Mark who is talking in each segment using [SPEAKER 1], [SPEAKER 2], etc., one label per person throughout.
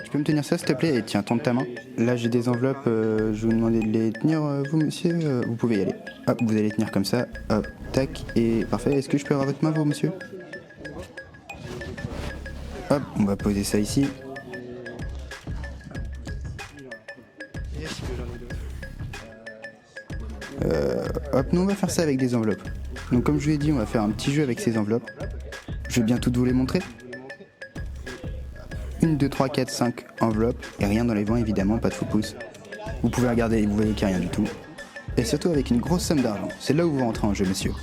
[SPEAKER 1] Tu peux me tenir ça s'il te plaît? Et tiens, tends ta main. Là j'ai des enveloppes, je vais vous demander de les tenir vous monsieur, vous pouvez y aller. Hop, vous allez tenir comme ça, hop, tac, et parfait. Est-ce que je peux avoir votre main vous monsieur? Hop, on va poser ça ici. Hop, nous on va faire ça avec des enveloppes. Donc comme je vous l'ai dit, on va faire un petit jeu avec ces enveloppes. Je vais bien toutes vous les montrer. 1, 2, 3, 4, 5 enveloppes, et rien dans les vents évidemment, pas de faux pouces. Vous pouvez regarder et vous voyez qu'il n'y a rien du tout. Et surtout avec une grosse somme d'argent. C'est là où vous rentrez en jeu, monsieur.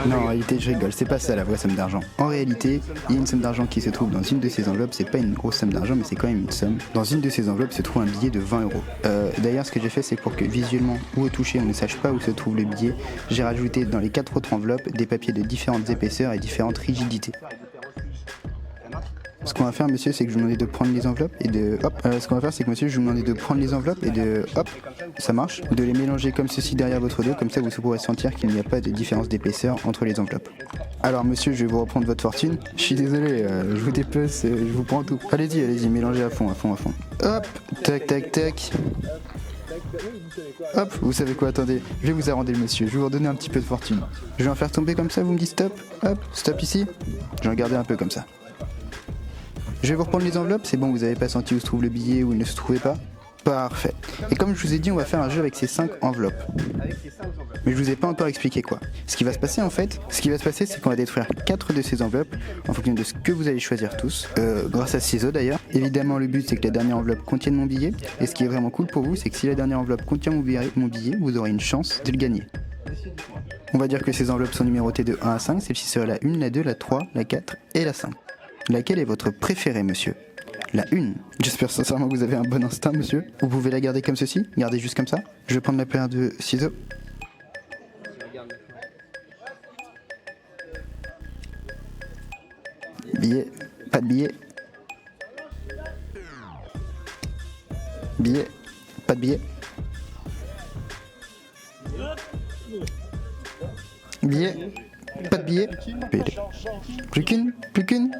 [SPEAKER 1] Non, en réalité, je rigole, c'est pas ça la vraie somme d'argent. En réalité, il y a une somme d'argent qui se trouve dans une de ces enveloppes, c'est pas une grosse somme d'argent, mais c'est quand même une somme. Dans une de ces enveloppes se trouve un billet de 20 euros. D'ailleurs, ce que j'ai fait, c'est pour que visuellement ou au toucher, on ne sache pas où se trouve le billet, j'ai rajouté dans les 4 autres enveloppes des papiers de différentes épaisseurs et différentes rigidités. Ce qu'on va faire, monsieur, c'est que je vous demande de prendre les enveloppes et de hop. Ce qu'on va faire, c'est que monsieur, je vous demande de prendre les enveloppes et de hop, ça marche, de les mélanger comme ceci derrière votre dos, comme ça vous pourrez sentir qu'il n'y a pas de différence d'épaisseur entre les enveloppes. Alors, monsieur, je vais vous reprendre votre fortune. Je suis désolé, je vous dépece, je vous prends tout. Allez-y, allez-y, mélangez à fond, à fond, à fond. Hop, tac, tac, tac. Hop, vous savez quoi, attendez, je vais vous arranger le monsieur, je vais vous redonner un petit peu de fortune. Je vais en faire tomber comme ça, vous me dites stop. Hop, stop ici. Je vais en garder un peu comme ça. Je vais vous reprendre les enveloppes, c'est bon, vous n'avez pas senti où se trouve le billet ou il ne se trouvait pas? Parfait. Et comme je vous ai dit, on va faire un jeu avec ces 5 enveloppes. Mais je vous ai pas encore expliqué quoi. Ce qui va se passer en fait, c'est qu'on va détruire 4 de ces enveloppes en fonction de ce que vous allez choisir tous, grâce à ce ciseau d'ailleurs. Évidemment, le but c'est que la dernière enveloppe contienne mon billet. Et ce qui est vraiment cool pour vous, c'est que si la dernière enveloppe contient mon billet, vous aurez une chance de le gagner. On va dire que ces enveloppes sont numérotées de 1 à 5, celle-ci sera la 1, la 2, la 3, la 4 et la 5. Laquelle est votre préférée, monsieur? La 1. J'espère sincèrement que vous avez un bon instinct, monsieur. Vous pouvez la garder comme ceci, gardez juste comme ça. Je vais prendre la paire de ciseaux. Billet, pas de billet. Billet, pas de billet. Billet, pas de billet. Plus qu'une, plus qu'une.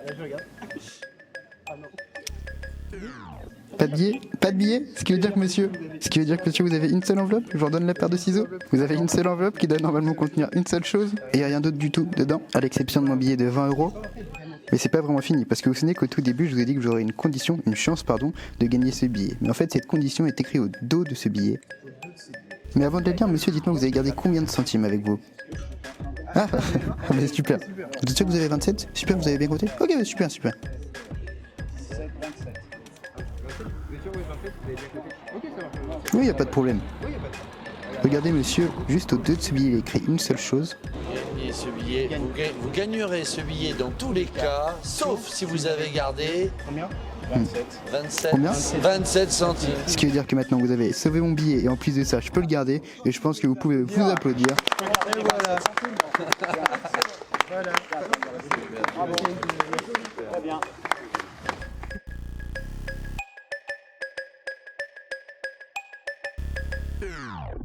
[SPEAKER 1] Pas de billet, pas de billet. Ce qui veut dire que monsieur, vous avez une seule enveloppe. Je vous redonne la paire de ciseaux. Vous avez une seule enveloppe qui doit normalement contenir une seule chose. Et il n'y a rien d'autre du tout dedans, à l'exception de mon billet de 20 euros. Mais c'est pas vraiment fini, parce que vous savez qu'au tout début, je vous ai dit que j'aurais une chance, de gagner ce billet. Mais en fait, cette condition est écrite au dos de ce billet. Mais avant de le dire, monsieur, dites-moi, vous avez gardé combien de centimes avec vous? Ah, mais super. Vous êtes sûr que vous avez 27? Super, vous avez bien compté? Ok, super, super. Oui, y a pas de problème. Regardez, monsieur, juste au dos de ce billet, il est écrit une seule chose.
[SPEAKER 2] Et ce billet, vous gagnerez ce billet dans tous les cas, sauf si vous avez gardé...
[SPEAKER 3] Combien?
[SPEAKER 2] 27.
[SPEAKER 1] Combien?
[SPEAKER 2] 27 centimes.
[SPEAKER 1] Ce qui veut dire que maintenant vous avez sauvé mon billet et en plus de ça, je peux le garder et je pense que vous pouvez vous applaudir.
[SPEAKER 3] Et voilà. Voilà. Bravo. Très bien.